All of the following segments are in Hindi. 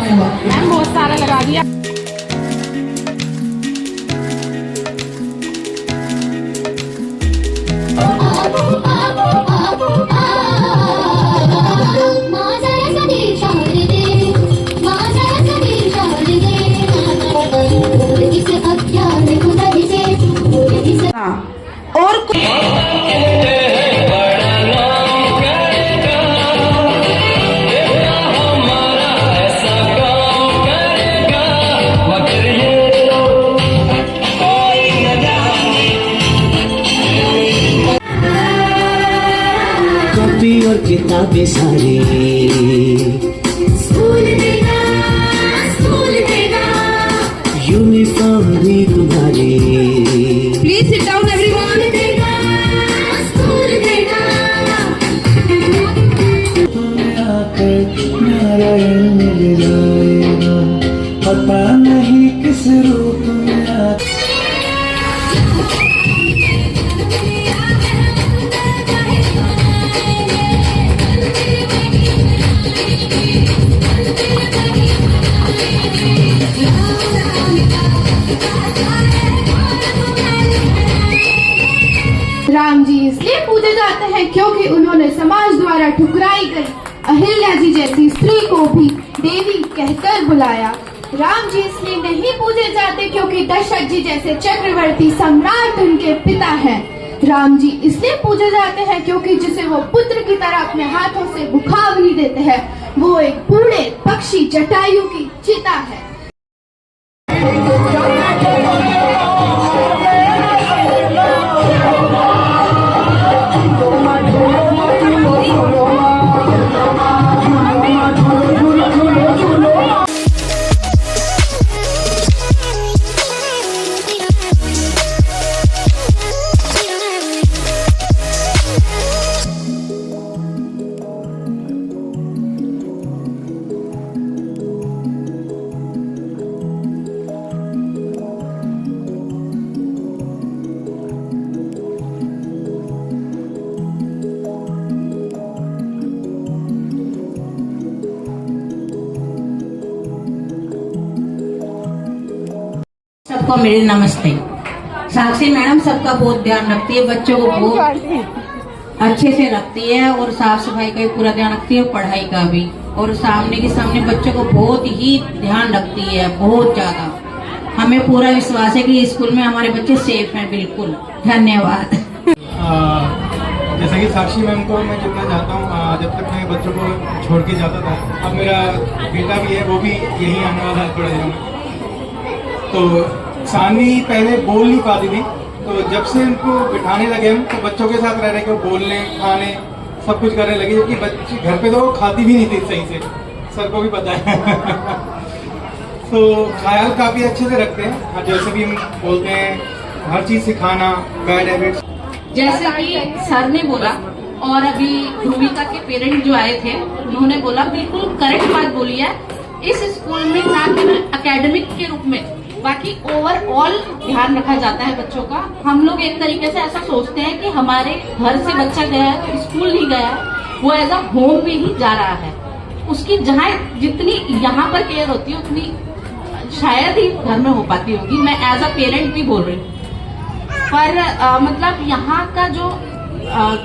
मैम बहुत सारा लगा दिया। और कॉपी और किताबें सारी स्कूल देगा यूनिफॉर्म भी तुम्हारी। Please sit down everyone. School देगा तुम्हें आकर नारायण मिल जाएगा, पता नहीं किस रूप में आकर। राम जी इसलिए पूजे जाते हैं क्योंकि उन्होंने समाज द्वारा ठुकराई गई अहिल्या जी जैसी स्त्री को भी देवी कहकर बुलाया। राम जी इसलिए नहीं पूजे जाते क्योंकि दशरथ जी जैसे चक्रवर्ती सम्राट उनके पिता हैं। राम जी इसलिए पूजे जाते हैं क्योंकि जिसे वो पुत्र की तरह अपने हाथों से मुखाग्नि देते हैं वो एक बूढ़े पक्षी जटायु की चिता है। सबको मेरे नमस्ते। साक्षी मैडम सबका बहुत ध्यान रखती है, बच्चों को बहुत अच्छे से रखती है और साफ सफाई का भी पूरा ध्यान रखती है, पढ़ाई का भी, और सामने के सामने बच्चों को बहुत ही ध्यान रखती है, बहुत ज्यादा। हमें पूरा विश्वास है कि स्कूल में हमारे बच्चे सेफ हैं। बिल्कुल धन्यवाद। जैसा कि साक्षी मैम को मैं जितना चाहता हूँ, जब तक मैं बच्चों को छोड़ के जाता था, अब मेरा बेटा भी है, वो भी यही आने वाला है थोड़े दिनों में। तो सानवी पहले बोल नहीं पाती थी, तो जब से उनको बिठाने लगे हम तो बच्चों के साथ रह रहे कि बोलने खाने सब कुछ करने लगे, जबकि बच्चे घर पे तो वो खाती भी नहीं थी सही से, सर को भी पता है। तो ख्याल काफ़ी अच्छे से रखते हैं, जैसे भी हम बोलते हैं हर चीज़ सिखाना, बैड हैबिट्स। जैसे कि सर ने बोला और अभी ध्रुविका के पेरेंट जो आए थे उन्होंने बोला, बिल्कुल करेक्ट बात बोली है। इस स्कूल में ना केवल एकेडमिक के रूप में बाकी ओवरऑल ध्यान रखा जाता है बच्चों का। हम लोग एक तरीके से ऐसा सोचते हैं कि हमारे घर से बच्चा गया है तो स्कूल नहीं गया है, वो एज अ होम में ही जा रहा है। उसकी जहाँ जितनी यहाँ पर केयर होती है उतनी शायद ही घर में हो पाती होगी। मैं एज अ पेरेंट भी बोल रही हूँ, पर मतलब यहाँ का जो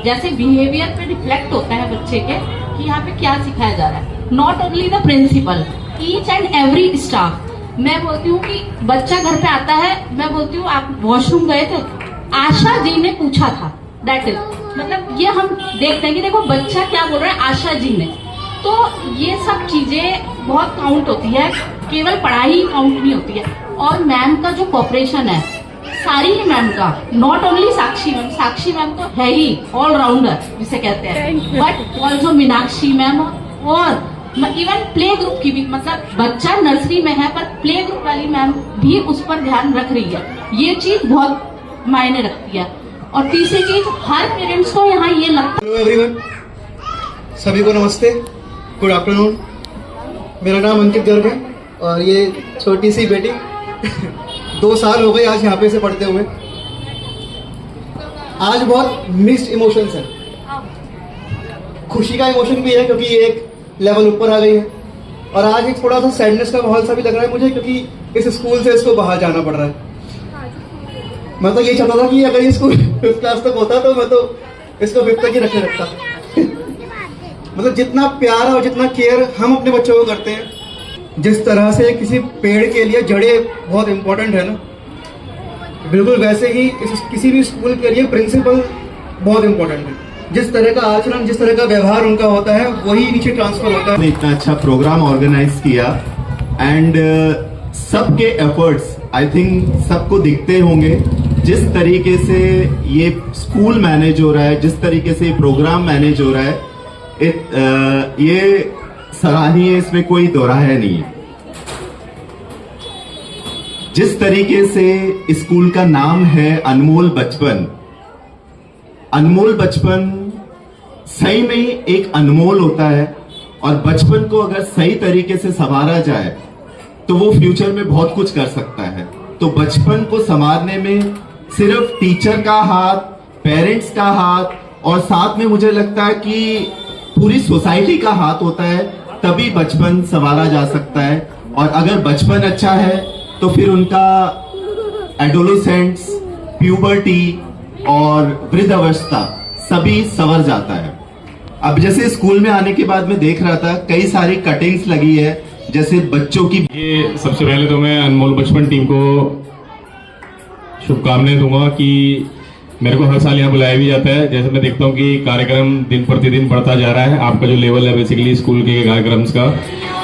जैसे बिहेवियर पे रिफ्लेक्ट होता है बच्चे के कि यहाँ पे क्या सिखाया जा रहा है। Not only the principal, each and every staff. मैं बोलती हूँ कि बच्चा घर पे आता है, मैं बोलती हूँ आप वॉशरूम गए थे, आशा जी ने पूछा था, दैट इज मतलब ये हम देखते हैं कि देखो बच्चा क्या बोल रहा है, आशा जी ने। तो ये सब चीजें बहुत काउंट होती है, केवल पढ़ाई काउंट नहीं होती है। और मैम का जो कॉपरेशन है सारी ही मैम का, नॉट ओनली साक्षी मैम तो है ही ऑलराउंडर जिसे कहते हैं, बट ऑल्सो मीनाक्षी मैम और इवन प्ले ग्रुप की भी, मतलब बच्चा नर्सरी में है पर प्ले ग्रुप वाली मैम भी उस पर ध्यान रख रही है। ये चीज बहुत मायने रखती है। और तीसरी चीज, हर पेरेंट्स को यहाँ ये लगता है। हेलो एवरीवन, सभी को नमस्ते, गुड आफ्टरनून। मेरा नाम अंकित गर्ग है और ये छोटी सी बेटी 2 साल हो गए आज यहाँ पे से पढ़ते हुए। आज बहुत मिक्स्ड इमोशंस हैं। खुशी का इमोशन भी है क्योंकि ये एक लेवल ऊपर आ गई है, और आज एक थोड़ा सा सैडनेस का माहौल सा भी लग रहा है मुझे, क्योंकि इस स्कूल से इसको बाहर जाना पड़ रहा है। मैं तो ये चाहता था कि अगर ये स्कूल 5th क्लास तक होता तो मैं तो इसको 5th तक ही रखे रखता। मतलब जितना प्यार और जितना केयर हम अपने बच्चों को करते हैं, जिस तरह से किसी पेड़ के लिए जड़ें बहुत इंपॉर्टेंट है ना, बिल्कुल वैसे ही किसी भी स्कूल के लिए प्रिंसिपल बहुत इंपॉर्टेंट है। जिस तरह का आचरण, जिस तरह का व्यवहार उनका होता है, वही नीचे ट्रांसफर होता है। इतना अच्छा प्रोग्राम ऑर्गेनाइज किया एंड सबके एफर्ट्स आई थिंक सबको दिखते होंगे। जिस तरीके से ये स्कूल मैनेज हो रहा है, जिस तरीके से ये प्रोग्राम मैनेज हो रहा है, ये सराहनीय, इसमें कोई दोहराया नहीं है। जिस तरीके से स्कूल का नाम है अनमोल बचपन, अनमोल बचपन सही में ही एक अनमोल होता है, और बचपन को अगर सही तरीके से संवारा जाए तो वो फ्यूचर में बहुत कुछ कर सकता है। तो बचपन को संवारने में सिर्फ टीचर का हाथ, पेरेंट्स का हाथ, और साथ में मुझे लगता है कि पूरी सोसाइटी का हाथ होता है, तभी बचपन संवारा जा सकता है। और अगर बचपन अच्छा है तो फिर उनका एडोलेसेंट्स, प्यूबर्टी और वृद्धावस्था सभी संवर जाता है। अब जैसे स्कूल में आने के बाद मैं देख रहा था कई सारी कटिंग्स लगी है, जैसे बच्चों की। ये सबसे पहले तो मैं अनमोल बचपन टीम को शुभकामनाएं दूंगा कि मेरे को हर साल यहाँ बुलाया भी जाता है। जैसे मैं देखता हूँ कि कार्यक्रम दिन प्रतिदिन बढ़ता जा रहा है, आपका जो लेवल है बेसिकली स्कूल के कार्यक्रम का।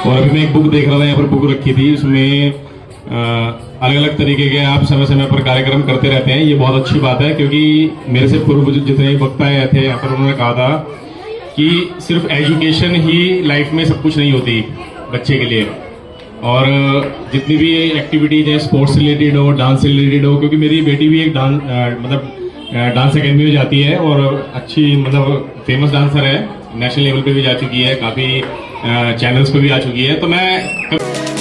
और अभी मैं एक बुक देख रहा था, यहाँ पर बुक रखी थी, उसमें अलग अलग तरीके के आप समय समय पर कार्यक्रम करते रहते हैं। ये बहुत अच्छी बात है, क्योंकि मेरे से पूर्व जितने वक्ता आए थे यहाँ पर, उन्होंने कहा था कि सिर्फ एजुकेशन ही लाइफ में सब कुछ नहीं होती बच्चे के लिए, और जितनी भी एक्टिविटीज है स्पोर्ट्स से रिलेटेड हो, डांस से रिलेटेड हो, क्योंकि मेरी बेटी भी एक डांस अकेडमी में जाती है और अच्छी फेमस डांसर है, नेशनल लेवल पे भी जा चुकी है, काफ़ी चैनल्स पे भी आ चुकी है। तो मैं